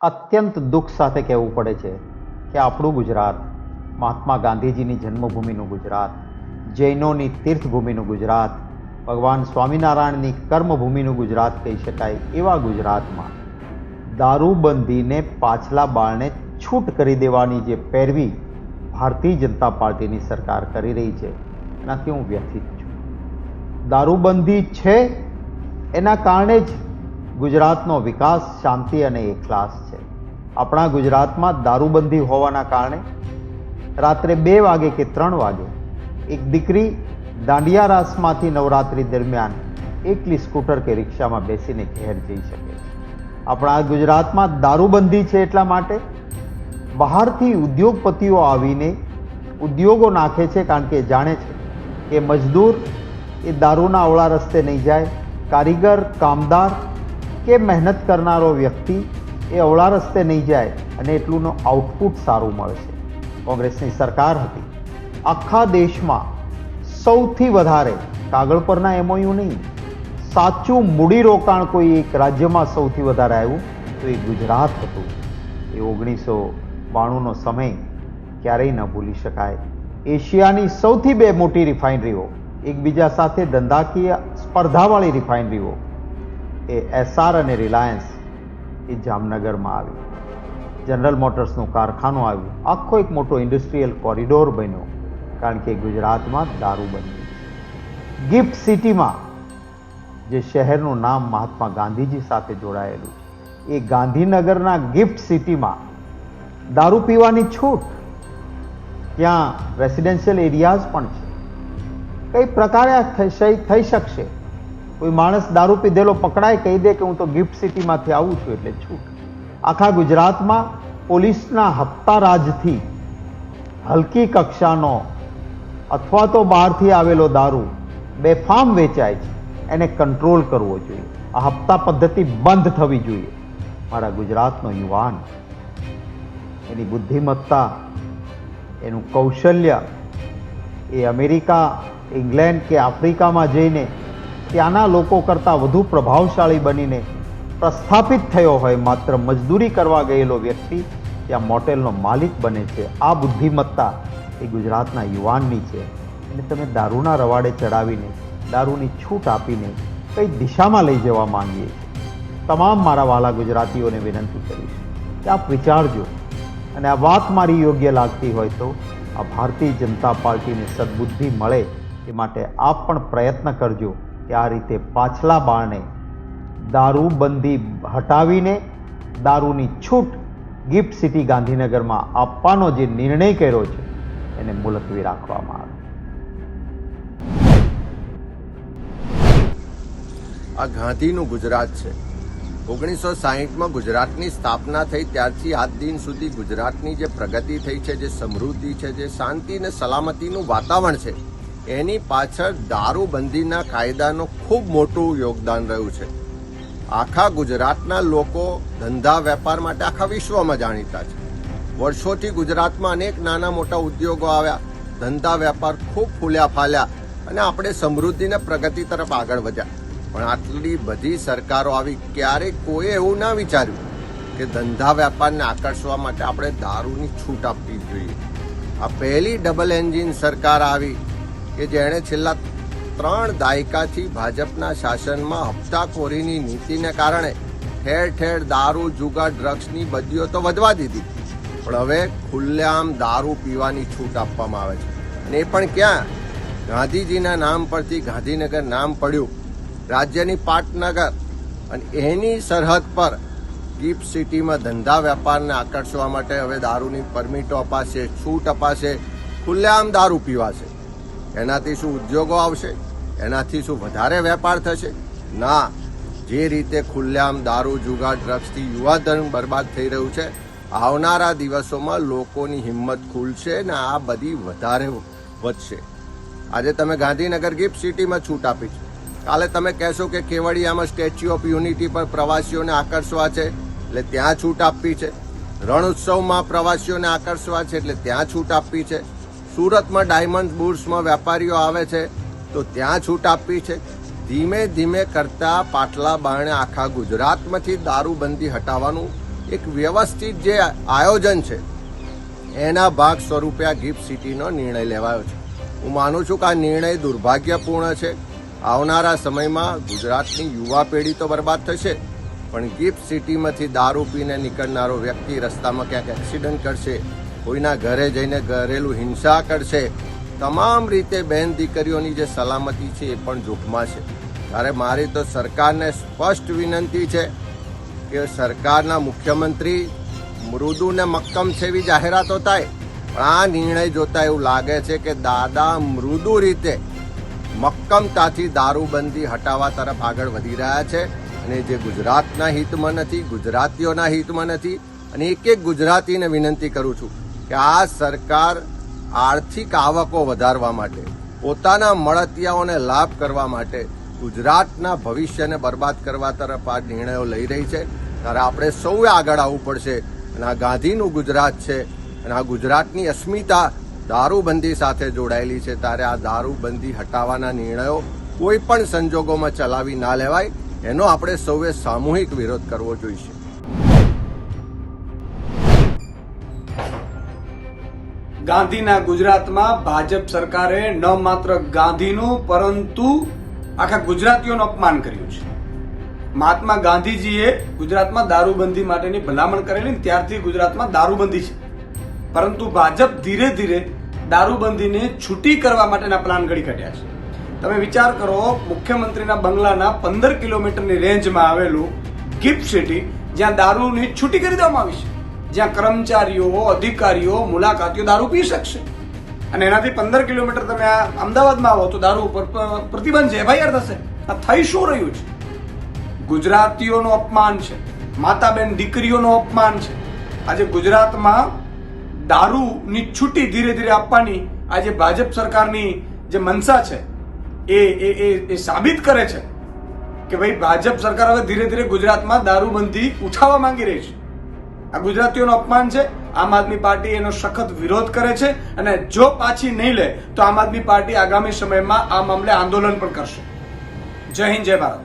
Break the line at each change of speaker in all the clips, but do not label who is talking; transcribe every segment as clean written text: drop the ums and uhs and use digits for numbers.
અત્યંત દુઃખ સાથે કહેવું પડે છે કે આપણું ગુજરાત, મહાત્મા ગાંધીજીની જન્મભૂમિનું ગુજરાત, જૈનોની તીર્થભૂમિનું ગુજરાત, ભગવાન સ્વામિનારાયણની કર્મભૂમિનું ગુજરાત કહી શકાય એવા ગુજરાતમાં દારૂબંધીને પાછલા બાળને છૂટ કરી દેવાની જે પેરવી ભારતીય જનતા પાર્ટીની સરકાર કરી રહી છે એનાથી હું વ્યથિત છું. દારૂબંધી છે એના કારણે જ ગુજરાતનો વિકાસ, શાંતિ અને એકલાસ છે. આપણા ગુજરાતમાં દારૂબંધી હોવાના કારણે રાત્રે 2 વાગે કે 3 વાગે એક દીકરી દાંડિયા રાસમાંથી નવરાત્રિ દરમિયાન એકલી સ્કૂટર કે રિક્ષામાં બેસીને ઘેર જઈ શકે છે. આપણા ગુજરાતમાં દારૂબંધી છે એટલા માટે બહારથી ઉદ્યોગપતિઓ આવીને ઉદ્યોગો નાખે છે, કારણ કે જાણે છે કે મજદૂર એ દારૂના અવળા રસ્તે નહીં જાય, કારીગર, કામદાર કે મહેનત કરનારો વ્યક્તિ એ અવળા રસ્તે નહીં જાય અને એટલુંનો આઉટપુટ સારું મળશે. કોંગ્રેસની સરકાર હતી, આખા દેશમાં સૌથી વધારે કાગળ પરના એમઓયુ નહીં, સાચું મૂડીરોકાણ કોઈ એક રાજ્યમાં સૌથી વધારે આવ્યું તો એ ગુજરાત હતું. એ 1992નો સમય ક્યારેય ન ભૂલી શકાય. એશિયાની સૌથી 2 મોટી રિફાઇનરીઓ, એકબીજા સાથે ધંધાકીય સ્પર્ધાવાળી રિફાઇનરીઓ, એ એસઆર અને રિલાયન્સ એ જામનગરમાં આવી. જનરલ મોટર્સનું કારખાનું આવ્યું. આખો એક મોટો ઇન્ડસ્ટ્રીયલ કોરિડોર બન્યો, કારણ કે ગુજરાતમાં દારૂબંધી. ગિફ્ટ સિટીમાં, જે શહેરનું નામ મહાત્મા ગાંધીજી સાથે જોડાયેલું, એ ગાંધીનગરના ગિફ્ટ સિટીમાં દારૂ પીવાની છૂટ. ત્યાં રેસિડેન્શિયલ એરિયાઝ પણ છે. કઈ પ્રકારે થઈ શકશે? કોઈ માણસ દારૂ પીધેલો પકડાય, કહી દે કે હું તો ગિફ્ટ સિટીમાંથી આવું છું એટલે છૂટ. આખા ગુજરાતમાં પોલીસના હપ્તા રાજથી હલકી કક્ષાનો અથવા તો બહારથી આવેલો દારૂ બેફામ વેચાય છે, એને કંટ્રોલ કરવો જોઈએ. આ હપ્તા પદ્ધતિ બંધ થવી જોઈએ. મારા ગુજરાતનો યુવાન એની બુદ્ધિમત્તા, એનું કૌશલ્ય એ અમેરિકા, ઇંગ્લેન્ડ કે આફ્રિકામાં જઈને ત્યાંના લોકો કરતાં વધુ પ્રભાવશાળી બનીને પ્રસ્થાપિત થયો હોય. માત્ર મજદૂરી કરવા ગયેલો વ્યક્તિ ત્યાં મોટેલનો માલિક બને છે. આ બુદ્ધિમત્તા એ ગુજરાતના યુવાનની છે. અને તમે દારૂના રવાડે ચડાવીને, દારૂની છૂટ આપીને કઈ દિશામાં લઈ જવા માંગીએ છીએ? તમામ મારા વાલા ગુજરાતીઓને વિનંતી કરીશ કે આપ વિચારજો, અને આ વાત મારી યોગ્ય લાગતી હોય તો આ ભારતીય જનતા પાર્ટીને સદબુદ્ધિ મળે એ માટે આપ પણ પ્રયત્ન કરજો કે આ રીતે પાછલા બાળને દારૂબંધી હટાવીને દારૂની છૂટ ગિફ્ટ સિટી ગાંધીનગરમાં આપવાનો જે નિર્ણય કર્યો છે એને મુલતવી રાખવામાં આવે.
આ ગાંધીનું ગુજરાત છે. 1960માં ગુજરાતની સ્થાપના થઈ ત્યારથી આજ દિન સુધી ગુજરાતની જે પ્રગતિ થઈ છે, જે સમૃદ્ધિ છે, જે શાંતિ અને સલામતીનું વાતાવરણ છે, એની પાછળ દારૂબંધીના કાયદાનું ખૂબ મોટું યોગદાન રહ્યું છે. આખા ગુજરાતના લોકો ધંધા વેપાર માટે આખા વિશ્વમાં જાણીતા છે. વર્ષોથી ગુજરાતમાં અનેક નાના મોટા ઉદ્યોગો આવ્યા, ધંધા વેપાર ખૂબ ફૂલ્યા ફાલ્યા અને આપણે સમૃદ્ધિ અને પ્રગતિ તરફ આગળ વધ્યા. પણ આટલી બધી સરકારો આવી, ક્યારેય કોઈ એવું ના વિચાર્યું કે ધંધા વેપારને આકર્ષવા માટે આપણે દારૂની છૂટ આપવી જોઈએ. આ પહેલી ડબલ એન્જિન સરકાર આવી કે જેણે છેલ્લા 3 દાયકાથી ભાજપના શાસનમાં હપ્તાખોરીની નીતિને કારણે ઠેર ઠેર દારૂ, જુગાર, ડ્રગ્સની બદીઓ તો વધવા દીધી, પણ હવે ખુલ્લેઆમ દારૂ પીવાની છૂટ આપવામાં આવે છે. અને એ પણ ક્યાં? ગાંધીજીના નામ પરથી ગાંધીનગર નામ પડ્યું, રાજ્યની પાટનગર, અને એની સરહદ પર ગિફ્ટ સિટીમાં ધંધા વેપારને આકર્ષવા માટે હવે દારૂની પરમિટો અપાશે, છૂટ અપાશે, ખુલ્લેઆમ દારૂ પીવાશે. એનાથી શું ઉદ્યોગો આવશે? એનાથી શું વધારે વેપાર થશે? ના. જે રીતે ખુલ્લેઆમ દારૂ, જુગાર, ડ્રગ્સથી યુવાધન બરબાદ થઈ રહ્યું છે, આવનારા દિવસોમાં લોકોની હિંમત ખુલશે ને આ બધી વધારે વધશે. આજે તમે ગાંધીનગર ગિફ્ટ સિટીમાં છૂટ આપી છે, કાલે તમે કહેશો કે કેવડિયામાં સ્ટેચ્યુ ઓફ યુનિટી પર પ્રવાસીઓને આકર્ષવા છે એટલે ત્યાં છૂટ આપવી છે, રણોત્સવમાં પ્રવાસીઓને આકર્ષવા છે એટલે ત્યાં છૂટ આપવી છે, સુરતમાં ડાયમંડ બુર્સમાં વેપારીઓ આવે છે તો ત્યાં છૂટ આપવી છે. ધીમે ધીમે કરતા પાટલા બારણે આખા ગુજરાતમાંથી દારૂબંધી હટાવવાનું એક વ્યવસ્થિત જે આયોજન છે એના ભાગ સ્વરૂપે આ ગિફ્ટ સિટીનો નિર્ણય લેવાયો છે. હું માનું છું કે આ નિર્ણય દુર્ભાગ્યપૂર્ણ છે. આવનારા સમયમાં ગુજરાતની યુવા પેઢી તો બરબાદ થશે, પણ ગિફ્ટ સિટીમાંથી દારૂ પીને નીકળનારો વ્યક્તિ રસ્તામાં ક્યાંક એક્સિડન્ટ કરશે, કોઈના ઘરે જઈને ઘરેલું હિંસા કરશે, તમામ રીતે બહેન દીકરીઓની જે સલામતી છે એ પણ જોખમાં છે. ત્યારે મારી તો સરકારને સ્પષ્ટ વિનંતી છે કે સરકારના મુખ્યમંત્રી મૃદુ ને મક્કમ છે એવી જાહેરાતો થાય, પણ આ નિર્ણય જોતા એવું લાગે છે કે દાદા મૃદુ રીતે મક્કમતાથી દારૂબંધી હટાવવા તરફ આગળ વધી રહ્યા છે, અને જે ગુજરાતના હિતમાં નથી, ગુજરાતીઓના હિતમાં નથી. અને એક એક ગુજરાતીને વિનંતી કરું છું કે આ સરકાર આર્થિક આવકો વધારવા માટે, પોતાના મળતિયાઓને લાભ કરવા માટે ગુજરાતના ભવિષ્યને બરબાદ કરવા તરફ આ નિર્ણયો લઈ રહી છે. ત્યારે આપણે સૌએ આગળ આવવું પડશે. અને આ ગાંધીનું ગુજરાત છે, અને આ ગુજરાતની અસ્મિતા દારૂબંધી સાથે જોડાયેલી છે. ત્યારે આ દારૂબંધી હટાવવાના નિર્ણયો કોઈ પણ સંજોગોમાં ચલાવી ના લેવાય, એનો આપણે સૌએ સામૂહિક વિરોધ કરવો જોઈશે.
ગાંધીના ગુજરાતમાં ભાજપ સરકારે ન માત્ર ગાંધીનું પરંતુ આખા ગુજરાતીઓનું અપમાન કર્યું છે. મહાત્મા ગાંધીજીએ ગુજરાતમાં દારૂબંધી માટેની ભલામણ કરેલી, ત્યારથી ગુજરાતમાં દારૂબંધી છે. પરંતુ ભાજપ ધીરે ધીરે દારૂબંધીને છૂટી કરવા માટેના પ્લાન ઘડી કાઢ્યા છે. તમે વિચાર કરો, મુખ્યમંત્રીના બંગલાના 15 કિલોમીટરની રેન્જમાં આવેલું ગિફ્ટ સિટી, જ્યાં દારૂની છૂટી કરી દેવામાં આવી છે, જ્યાં કર્મચારીઓ, અધિકારીઓ, મુલાકાતીઓ દારૂ પી શકશે. અને એનાથી 15 કિલોમીટર તમે આ અમદાવાદમાં આવો તો દારૂ ઉપર પ્રતિબંધ છે, FIR થશે. આ થઈ શું રહ્યું છે? ગુજરાતીઓનું અપમાન છે, માતા બેન દીકરીઓનું અપમાન છે. આજે ગુજરાતમાં દારૂની છૂટી ધીરે ધીરે આપવાની આજે ભાજપ સરકારની જે મનસા છે એ સાબિત કરે છે કે ભાઈ ભાજપ સરકાર હવે ધીરે ધીરે ગુજરાતમાં દારૂબંધી ઉઠાવવા માંગી રહી છે. આ ગુજરાતીઓનું અપમાન છે. આમ આદમી પાર્ટી એનો સખત વિરોધ કરે છે, અને જો પાછી નહીં લે તો આમ આદમી પાર્ટી આગામી સમયમાં આ મામલે આંદોલન પણ કરશે. જય હિન્દ, જય ભારત.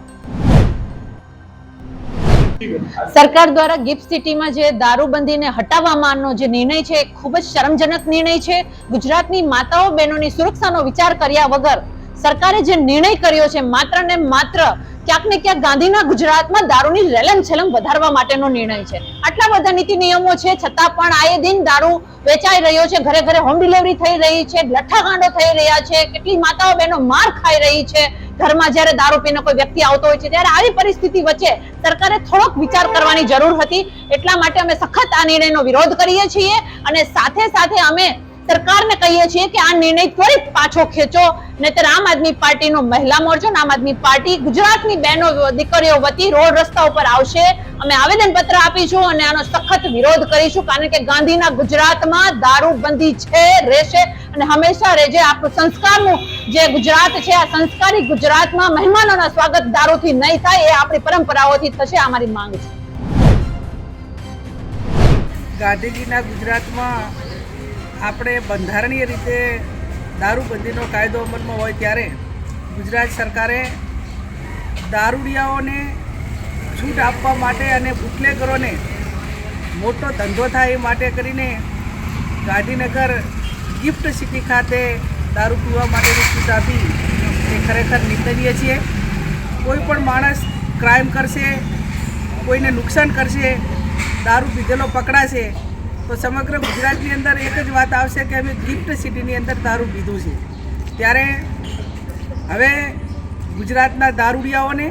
સરકાર દ્વારા ગિફ્ટ સિટીમાં જે દારૂબંધીને હટાવવાનો જે નિર્ણય છે, ખૂબ જ શરમજનક નિર્ણય છે. ગુજરાતની માતાઓ બહેનોની સુરક્ષાનો વિચાર કર્યા વગર સરકારે જે નિર્ણય કર્યો છે, માત્ર ને માત્ર ક્યાંક ને ક્યાંક ગાંધીના ગુજરાતમાં દારૂની રેલમ છેલમ વધારવા માટેનો નિર્ણય છે. આટલા બધા નીતિ નિયમો છે, છતાં પણ આયે દિન દારૂ વેચાઈ રહ્યો છે, ઘરે ઘરે હોમ ડિલિવરી થઈ રહી છે, લઠ્ઠાકાંડો થઈ રહ્યા છે, કેટલી માતાઓ બહેનો માર ખાઈ રહી છે ઘરમાં જ્યારે દારૂ પીને કોઈ વ્યક્તિ આવતો હોય છે. ત્યારે આવી પરિસ્થિતિ વચ્ચે સરકારે થોડોક વિચાર કરવાની જરૂર હતી. એટલા માટે અમે સખત આ નિર્ણયનો વિરોધ કરીએ છીએ, અને સાથે સાથે અમે સરકારને કહીએ છીએ કે આ નિર્ણય ત્વરિત પાછો ખેંચો, નહીંતર આમ આદમી પાર્ટીનો મહિલા મોરચો, આમ આદમી પાર્ટી ગુજરાતની બહેનો દીકરીઓ વતી રોડ રસ્તા ઉપર આવશે. અમે આવેદનપત્ર આપીશું અને આનો સખત વિરોધ કરીશું, કારણ કે ગાંધીના ગુજરાતમાં દારૂબંધી છે, રહેશે અને હંમેશા રહેજે. આપણું સંસ્કારનું જે ગુજરાત છે, આ સંસ્કારી ગુજરાતમાં મહેમાનોના સ્વાગત દારૂથી નહીં થાય, એ આપણી પરંપરાઓથી થશે. અમારી માંગ છે.
ગાંધીજીના ગુજરાતમાં આપણે બંધારણીય રીતે દારૂબંધીનો કાયદો અમલમાં હોય ત્યારે ગુજરાત સરકારે દારૂડિયાઓને છૂટ આપવા માટે અને બુટલેગરોને મોટો ધંધો થાય એ માટે કરીને ગાંધીનગર ગિફ્ટ સિટી ખાતે દારૂ પીવા માટેની છૂટ આપી એ ખરેખર નિંદનીય છે. કોઈ પણ માણસ ક્રાઇમ કરશે, કોઈને નુકસાન કરશે, દારૂ પીધેલો પકડાશે તો સમગ્ર ગુજરાતની અંદર એક જ વાત આવશે કે અમે ગિફ્ટ સિટીની અંદર દારૂ પીધું છે. ત્યારે હવે ગુજરાતના દારૂડિયાઓને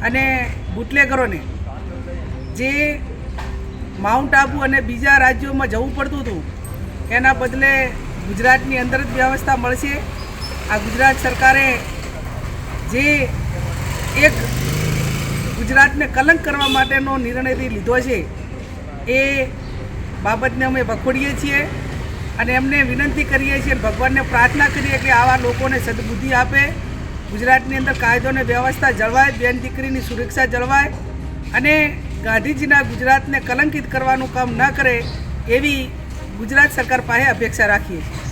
અને બુટલેગરોને જે માઉન્ટ આબુ અને બીજા રાજ્યોમાં જવું પડતું હતું, એના બદલે ગુજરાતની અંદર જ વ્યવસ્થા મળશે. આ ગુજરાત સરકારે જે એક ગુજરાતને કલંક કરવા માટેનો નિર્ણય લીધો છે, એ બાબતને અમે વખોડીએ છીએ અને એમને વિનંતી કરીએ છીએ, ભગવાનને પ્રાર્થના કરીએ કે આવા લોકોને સદબુદ્ધિ આપે, ગુજરાતની અંદર કાયદો અને વ્યવસ્થા જળવાય, બેન દીકરીની સુરક્ષા જળવાય અને ગાંધીજીના ગુજરાતને કલંકિત કરવાનું કામ ન કરે એવી ગુજરાત સરકાર પાસે અપેક્ષા રાખીએ છીએ.